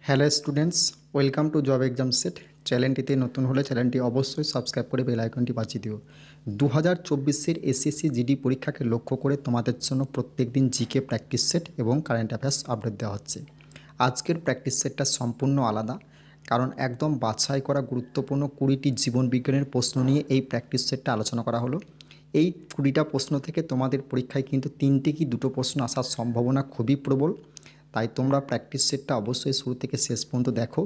Hello students, welcome to job exam set. চ্যানেলটিতে নতুন হলে চ্যানেলটি অবশ্যই সাবস্ক্রাইব করে বেল আইকনটি বাজিয়ে দিও। 2024-এর এসএসসি জিডি পরীক্ষাকে লক্ষ্য করে তোমাদের জন্য প্রত্যেক দিন জিকে প্র্যাকটিস সেট এবং কারেন্ট অ্যাফেয়ার্স আপডেট দেওয়া হচ্ছে। আজকের প্র্যাকটিস সেটটা সম্পূর্ণ আলাদা, কারণ একদম বাছাই করা গুরুত্বপূর্ণ 20টি জীবন বিজ্ঞানের প্রশ্ন নিয়ে এই প্র্যাকটিস সেটটা আলোচনা করা হলো। এই 20টা প্রশ্ন থেকে তোমাদের পরীক্ষায় কিন্তু 3টে কি 2টো প্রশ্ন আসার সম্ভাবনা খুবই প্রবল। তাই তোমরা প্র্যাকটিস সেটটা অবশ্যই শুরু থেকে শেষ পর্যন্ত দেখো,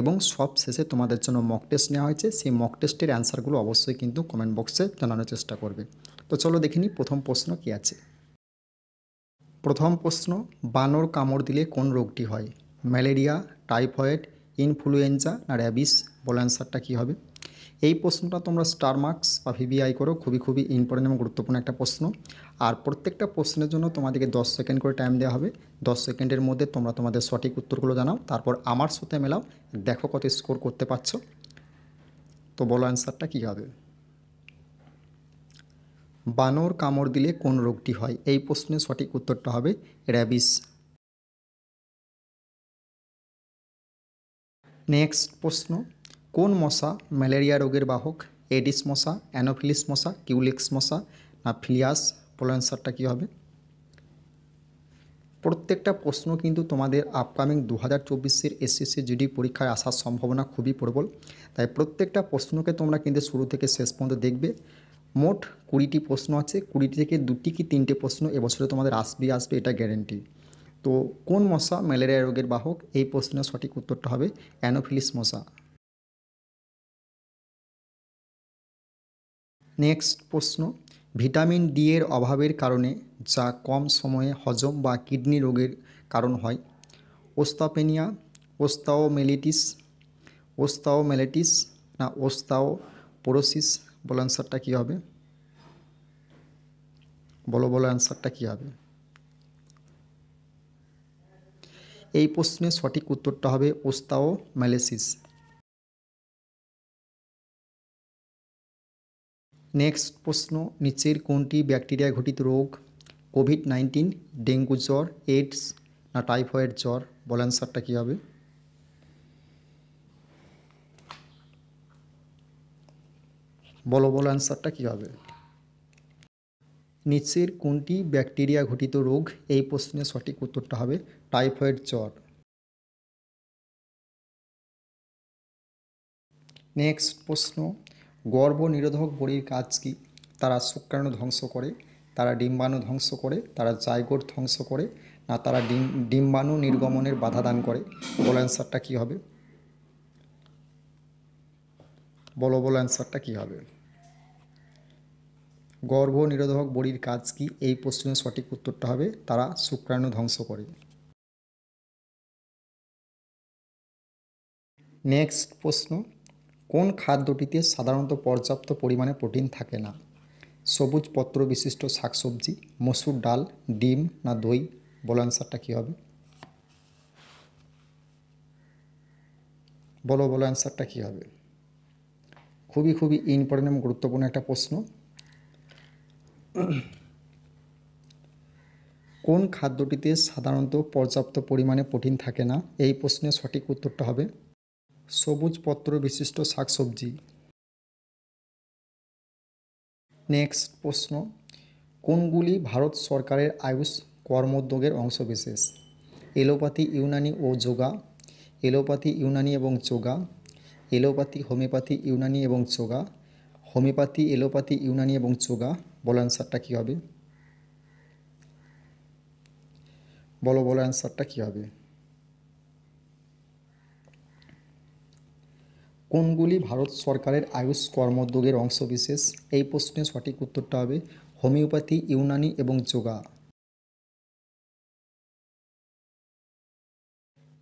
এবং সব শেষে তোমাদের জন্য মক টেস্ট নেওয়া হয়েছে। সেই মক টেস্টের অ্যান্সারগুলো অবশ্যই কিন্তু কমেন্ট বক্সে জানানোর চেষ্টা করবে। তো চলো দেখে নিই প্রথম প্রশ্ন কী আছে। প্রথম প্রশ্ন, বানর কামড় দিলে কোন রোগটি হয়? ম্যালেরিয়া, টাইফয়েড, ইনফ্লুয়েঞ্জা না র্যাবিস? বলে অ্যান্সারটা কী হবে? এই প্রশ্নটা তোমরা স্টার মার্কস বা ভিভিআই করো, খুবই ইম্পর্টেন্ট এবং গুরুত্বপূর্ণ একটা প্রশ্ন। আর প্রত্যেকটা প্রশ্নের জন্য তোমাদেরকে 10 সেকেন্ড করে টাইম দেওয়া হবে। 10 সেকেন্ডের মধ্যে তোমরা তোমাদের সঠিক উত্তরগুলো জানাও, তারপর আমার সাথে মেলাও, দেখো কত স্কোর করতে পারছো। তো বলো অ্যান্সারটা কী হবে। বানর কামড় দিলে কোন রোগটি হয়? এই প্রশ্নের সঠিক উত্তরটা হবে র্যাবিস। নেক্সট প্রশ্ন, কোন মশা ম্যালেরিয়া রোগের বাহক? এডিস মশা, অ্যানোফিলিস মশা, কিউলিক্স মশা না ফিলিয়াস? বলো অ্যান্সারটা কী হবে। প্রত্যেকটা প্রশ্ন কিন্তু তোমাদের আপকামিং 2024-এর এসএসসি জিডি পরীক্ষায় আসার সম্ভাবনা খুবই প্রবল। তাই প্রত্যেকটা প্রশ্নকে তোমরা কিন্তু শুরু থেকে শেষ পর্যন্ত দেখবে। মোট 20টি প্রশ্ন আছে, 20 থেকে 2টি কি 3টে প্রশ্ন এবছরে তোমাদের আসবে এটা গ্যারেন্টি। তো কোন মশা ম্যালেরিয়া রোগের বাহক? এই প্রশ্নের সঠিক উত্তরটা হবে অ্যানোফিলিস মশা। নেক্সট প্রশ্ন, ভিটামিন ডি এর অভাবের কারণে যা কম সময়ে হজম বা কিডনি রোগের কারণ হয়, ওস্তাওপেনিয়া, ওস্তাওমেলিটিস, ওস্তাওমেলাইটিস না ওস্তাওপোরোসিস? বলো অ্যান্সারটা কী হবে। বলো অ্যান্সারটা কী হবে। এই প্রশ্নের সঠিক উত্তরটা হবে ওস্তাওমেলাইসিস। নেক্সট প্রশ্ন, নিচের কোনটি ব্যাকটেরিয়া ঘটিত রোগ? কোভিড-19, ডেঙ্গু জ্বর, এইডস না টাইফয়েড জ্বর? বলো অ্যান্সারটা কী হবে। বলো অ্যান্সারটা কী হবে। নিচের কোনটি ব্যাকটেরিয়া ঘটিত রোগ? এই প্রশ্নের সঠিক উত্তরটা হবে টাইফয়েড জ্বর। নেক্সট প্রশ্ন, গর্ভনিরোধক বড়ির কাজ কী? তারা শুক্রাণু ধ্বংস করে, তারা ডিম্বাণু ধ্বংস করে, তারা জাইগোট ধ্বংস করে না তারা ডিম্বাণু নির্গমনের বাধা দান করে? বলো অ্যান্সারটা কী হবে। বলো অ্যান্সারটা কী হবে। গর্ভনিরোধক বড়ির কাজ কী? এই প্রশ্নের সঠিক উত্তরটা হবে তারা শুক্রাণু ধ্বংস করে। নেক্সট প্রশ্ন, কোন খাদ্যটিতে সাধারণত পর্যাপ্ত পরিমাণে প্রোটিন থাকে না? সবুজ পত্র বিশিষ্ট শাকসবজি, মসুর ডাল, ডিম না দই? বলো অ্যান্সারটা কী হবে। বলো অ্যান্সারটা কী হবে। খুবই ইম্পর্টেন্ট এবং গুরুত্বপূর্ণ একটা প্রশ্ন। কোন খাদ্যটিতে সাধারণত পর্যাপ্ত পরিমাণে প্রোটিন থাকে না? এই প্রশ্নের সঠিক উত্তরটা হবে সবুজ পত্র বিশিষ্ট শাকসবজি। নেক্সট প্রশ্ন, কোনগুলি ভারত সরকারের আয়ুষ কর্মোদ্যোগের অংশবিশেষ? এলোপ্যাথি, ইউনানি ও যোগা, এলোপ্যাথি, ইউনানি এবং যোগা, এলোপ্যাথি, হোমিওপ্যাথি, ইউনানি এবং যোগা, হোমিওপ্যাথি, এলোপ্যাথি, ইউনানি এবং যোগা? বলো অ্যান্সারটা কী হবে। বলো অ্যান্সারটা কী হবে। কোনগুলি ভারত সরকারের আয়ুষ কর্মোদ্যোগের অংশবিশেষ? এই প্রশ্নের সঠিক উত্তরটা হবে হোমিওপ্যাথি, ইউনানি এবং যোগা।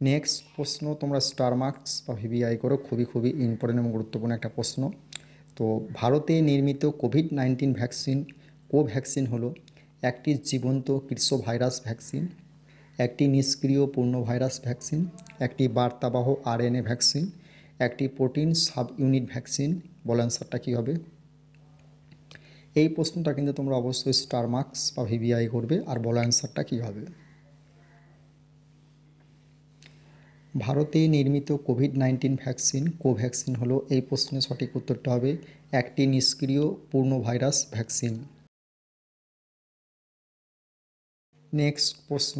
নেক্সট প্রশ্ন, তোমরা স্টার মার্কস বা ভিভিআই করো, খুবই ইম্পর্টেন্ট এবং গুরুত্বপূর্ণ একটা প্রশ্ন। তো ভারতে নির্মিত কোভিড-19 ভ্যাকসিন কোভ্যাক্সিন হলো একটি জীবন্ত কৃষ্ণ ভাইরাস ভ্যাকসিন, একটি নিষ্ক্রিয় পূর্ণ ভাইরাস ভ্যাকসিন, একটি বার্তাবাহ আরএনএ ভ্যাকসিন, একটি প্রোটিন সাব ইউনিট ভ্যাকসিন? বল অ্যান্সারটা কী হবে। এই প্রশ্নটা কিন্তু তোমরা অবশ্যই স্টার মার্কস বা ভিভিআই করবে, আর বল অ্যান্সারটা কী হবে। ভারতে নির্মিত কোভিড-19 ভ্যাকসিন কোভ্যাক্সিন হলো। এই প্রশ্নের সঠিক উত্তরটা হবে একটি নিষ্ক্রিয় পূর্ণ ভাইরাস ভ্যাকসিন। নেক্সট প্রশ্ন,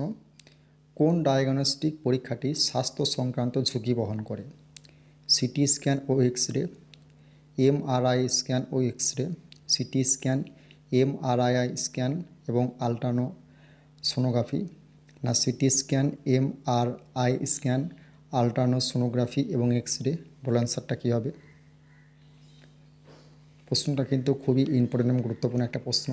কোন ডায়াগনস্টিক পরীক্ষাটি স্বাস্থ্য সংক্রান্ত ঝুঁকি বহন করে? সিটি স্ক্যান ও এক্স রে, এমআরআই স্ক্যান ও X ray, CT scan, MRI scan এবং আলট্রানো সোনোগ্রাফি, না CT scan, MRI scan, ultra sonography এবং এক্স রে? বলে অ্যান্সারটা কী হবে? প্রশ্নটা কিন্তু খুবই ইম্পর্টেন্ট এবং গুরুত্বপূর্ণ একটা প্রশ্ন।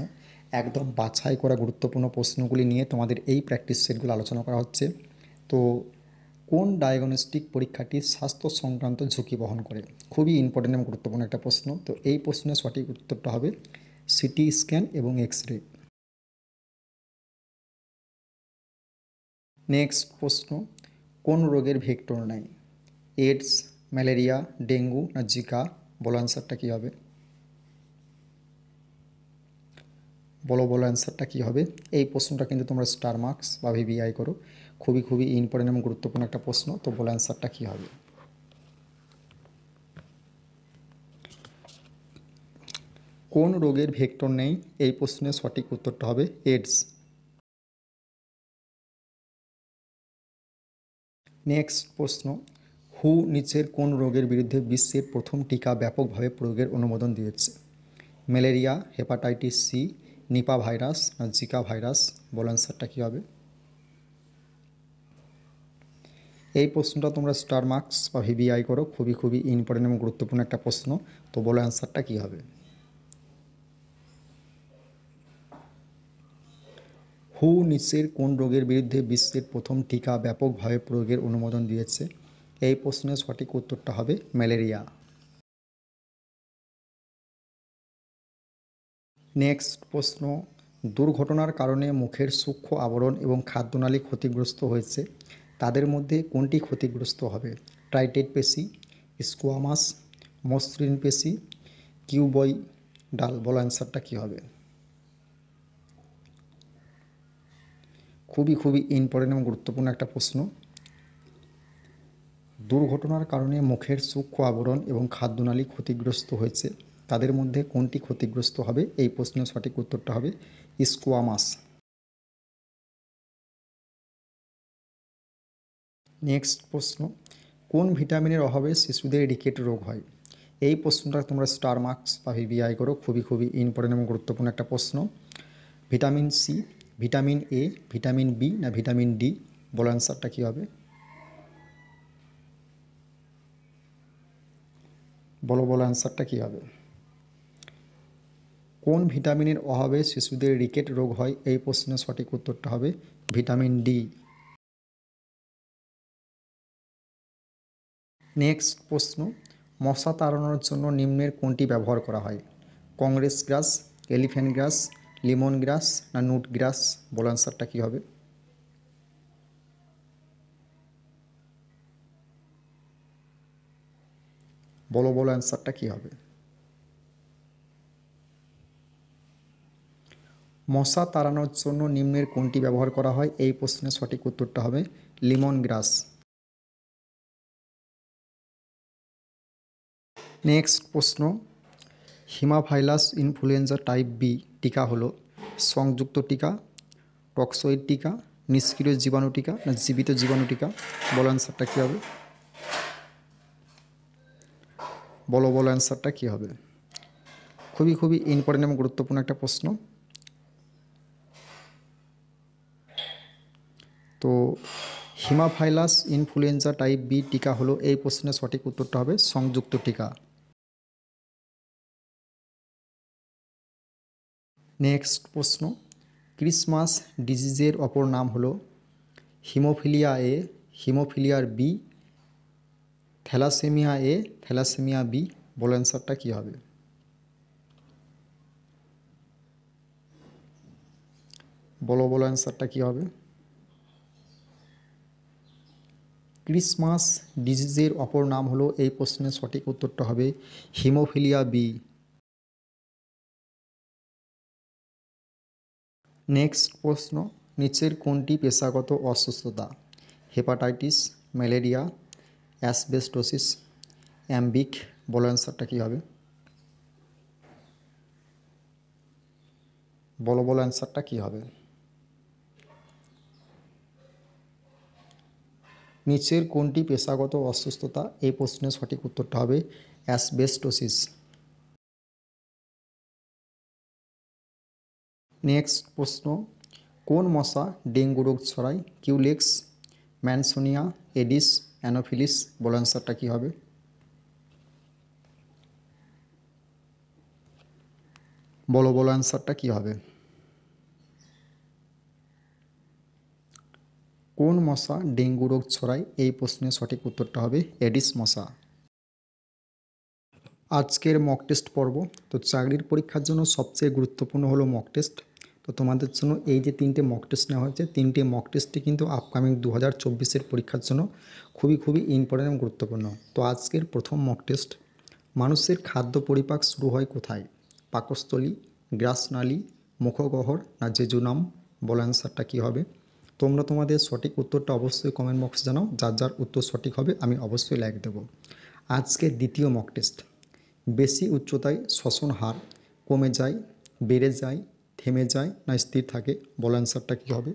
একদম বাছাই করা গুরুত্বপূর্ণ প্রশ্নগুলি নিয়ে তোমাদের এই প্র্যাকটিস সেটগুলো আলোচনা করা হচ্ছে। তো কোন ডায়াগনস্টিক পরীক্ষাটি স্বাস্থ্য সংক্রান্ত ঝুঁকি বহন করে? খুবই ইম্পর্টেন্ট এবং গুরুত্বপূর্ণ একটা প্রশ্ন। তো এই প্রশ্নের সঠিক উত্তরটা হবে সিটি স্ক্যান এবং এক্স রে। নেক্সট প্রশ্ন, কোন রোগের ভেক্টর নেয়? এইডস, ম্যালেরিয়া, ডেঙ্গু না জিকা? বলো অ্যান্সারটা কী হবে? বলো অ্যান্সারটা কী হবে? এই প্রশ্নটা কিন্তু তোমরা স্টার মার্কস বা ভিভিআই করো, খুবই ইম্পর্টেন্ট এবং গুরুত্বপূর্ণ একটা প্রশ্ন। তো বলো অ্যান্সারটা কী হবে? কোন রোগের ভেক্টর নেই? এই প্রশ্নের সঠিক উত্তরটা হবে এইডস। নেক্সট প্রশ্ন, হু নিচের কোন রোগের বিরুদ্ধে বিশ্বের প্রথম টিকা ব্যাপকভাবে প্রয়োগের অনুমোদন দিয়েছে? Malaria, hepatitis C, Nipah virus না জিকা ভাইরাস? বলো অ্যান্সারটা কী হবে? এই প্রশ্নটা তোমরা স্টার মার্কস বা ভিভিআই করো, খুবই ইম্পর্টেন্ট এবং গুরুত্বপূর্ণ একটা প্রশ্ন। তো বলো অ্যান্সারটা কী হবে? হু নিচের কোন রোগের বিরুদ্ধে বিশ্বের প্রথম টিকা ব্যাপকভাবে প্রয়োগের অনুমোদন দিয়েছে? এই প্রশ্নের সঠিক উত্তরটা হবে ম্যালেরিয়া। নেক্সট প্রশ্ন, দুর্ঘটনার কারণে মুখের সূক্ষ্ম আবরণ এবং খাদ্যনালী ক্ষতিগ্রস্ত হয়েছে, তাদের মধ্যে কোনটি ক্ষতিগ্রস্ত হবে? ট্রাইটেড পেশি, স্কোয়ামাস, মসৃণ পেশি, কিউবয়ডাল? বলো অ্যান্সারটা কী হবে? খুবই ইম্পর্টেন্ট এবং গুরুত্বপূর্ণ একটা প্রশ্ন। দুর্ঘটনার কারণে মুখের সূক্ষ্ম আবরণ এবং খাদ্যনালী ক্ষতিগ্রস্ত হয়েছে, তাদের মধ্যে কোনটি ক্ষতিগ্রস্ত হবে? এই প্রশ্নের সঠিক উত্তরটা হবে স্কোয়ামাস। নেক্সট প্রশ্ন, কোন ভিটামিনের অভাবে শিশুদের রিকেট রোগ হয়? এই প্রশ্নটা তোমরা স্টার মার্কস বা ভিভিআই করো, খুবই ইম্পর্টেন্ট এবং গুরুত্বপূর্ণ একটা প্রশ্ন। Vitamin C, vitamin A, vitamin B না ভিটামিন ডি? বলো অ্যান্সারটা কী হবে? বলো অ্যান্সারটা কী হবে? কোন ভিটামিনের অভাবে শিশুদের রিকেট রোগ হয়? এই প্রশ্নের সঠিক উত্তরটা হবে ভিটামিন ডি। নেক্সট প্রশ্ন, মশা তাড়ানোর জন্য নিম্নের কোনটি ব্যবহার করা হয়? কংগ্রেস গ্রাস, এলিফ্যান্ট গ্রাস, লিমন গ্রাস না নুট গ্রাস? বলো অ্যান্সারটা কী হবে? বলো অ্যান্সারটা কী হবে? মশা তাড়ানোর জন্য নিম্নের কোনটি ব্যবহার করা হয়? এই প্রশ্নের সঠিক উত্তরটা হবে লিমন গ্রাস। নেক্সট প্রশ্ন, হিমোফাইলাস ইনফ্লুয়েঞ্জা টাইপ বি টিকা হলো সংযুক্ত টিকা, টক্সয়েড টিকা, নিষ্ক্রিয় জীবাণু টিকা না জীবিত জীবাণু টিকা? বলো অ্যান্সারটা কী হবে? বলো অ্যান্সারটা কী হবে? খুবই ইম্পর্টেন্ট এবং গুরুত্বপূর্ণ একটা প্রশ্ন। তো হিমোফাইলাস ইনফ্লুয়েঞ্জা টাইপ বি টিকা হলো, এই প্রশ্নের সঠিক উত্তরটা হবে সংযুক্ত টিকা। নেক্সট প্রশ্ন, ক্রিসমাস ডিজিজের অপর নাম হলো হিমোফিলিয়া এ, হিমোফিলিয়ার B, thalassaemia A, thalassaemia B? বলো অ্যান্সারটা কী হবে? বলো অ্যান্সারটা কী হবে? ক্রিসমাস ডিজিজের অপর নাম হলো, এই প্রশ্নের সঠিক উত্তরটা হবে হিমোফিলিয়া বি। নেক্সট প্রশ্ন, নিচের কোনটি পেশাগত অসুস্থতা? হেপাটাইটিস, ম্যালেরিয়া, অ্যাসবেস্টোসিস, অ্যাম্বিক। বলো অ্যান্সারটা কী হবে? বলো অ্যান্সারটা কী হবে? নিচের কোনটি পেশাগত অসুস্থতা? এই প্রশ্নের সঠিক উত্তরটা হবে অ্যাসবেস্টোসিস। নেক্সট প্রশ্ন, কোন মশা ডেঙ্গু রোগ ছড়ায়? Culex, Mansonia, Aedes, Anopheles. বলো অ্যান্সারটা কী হবে? বলো অ্যান্সারটা কী হবে? কোন মশা ডেঙ্গু রোগ ছড়ায়? এই প্রশ্নের সঠিক উত্তরটা হবে এডিস মশা। আজকের মক টেস্ট পর্ব। তো চাকরির পরীক্ষার জন্য সবচেয়ে গুরুত্বপূর্ণ হলো মক টেস্ট। তো তোমাদের জন্য এই যে 3টে মক টেস্ট নেওয়া হয়েছে, 3টে মক টেস্টই কিন্তু আপকামিং 2024-এর পরীক্ষার জন্য খুবই ইম্পর্টেন্ট এবং গুরুত্বপূর্ণ। তো আজকের প্রথম মক টেস্ট, মানুষের খাদ্য পরিপাক শুরু হয় কোথায়? পাকস্থলী, গ্রাসনালী, মুখগহ্বর না জেজুনাম? বলো অ্যান্সারটা কী হবে? তোমরা তোমাদের সঠিক উত্তরটা অবশ্যই কমেন্ট বক্সে জানাও। যার উত্তর সঠিক হবে আমি অবশ্যই লাইক দেবো। আজকের দ্বিতীয় মক টেস্ট, বেশি উচ্চতায় শ্বসন হার কমে যায়, বেড়ে যায়, থেমে যায় না স্থির থাকে? বলো অ্যান্সারটা কী হবে?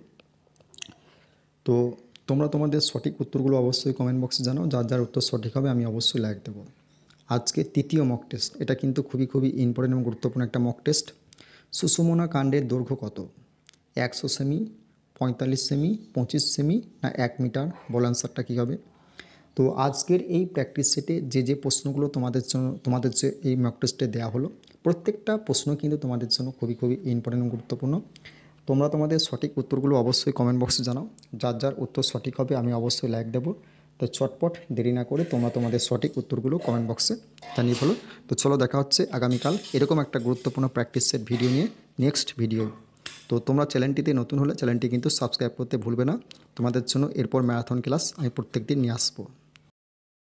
তো তোমরা তোমাদের সঠিক উত্তরগুলো অবশ্যই কমেন্ট বক্সে জানাও। যার উত্তর সঠিক হবে আমি অবশ্যই লাইক দেবো। আজকে তৃতীয় মক টেস্ট, এটা কিন্তু খুবই ইম্পর্টেন্ট এবং গুরুত্বপূর্ণ একটা মক টেস্ট। সুষুমনা কাণ্ডের দৈর্ঘ্য কত? 100 সেমি, 45 সেমি, 25 সেমি না 1 মিটার? বলো অ্যান্সারটা কী হবে? তো আজকের এই প্র্যাকটিস সেটে যে প্রশ্নগুলো তোমাদের যে এই মক টেস্টে দেওয়া হলো, প্রত্যেকটা প্রশ্ন কিন্তু তোমাদের জন্য খুবই ইম্পর্টেন্ট এবং গুরুত্বপূর্ণ। তোমরা তোমাদের সঠিক উত্তরগুলো অবশ্যই কমেন্ট বক্সে জানাও। যার উত্তর সঠিক হবে আমি অবশ্যই লাইক দেবো। তো চটপট দেরি না করে তোমরা তোমাদের সঠিক উত্তরগুলো কমেন্ট বক্সে জানিয়ে ফেলো। তো চলো দেখা হচ্ছে আগামীকাল এরকম একটা গুরুত্বপূর্ণ প্র্যাকটিস সেট ভিডিও নিয়ে, নেক্সট ভিডিও। তো তোমরা চ্যানেলটিতে নতুন হলে চ্যানেলটি কিন্তু সাবস্ক্রাইব করতে ভুলবে না। তোমাদের জন্য এরপর ম্যারাথন ক্লাস আমি প্রত্যেক দিন নিয়ে আসবো।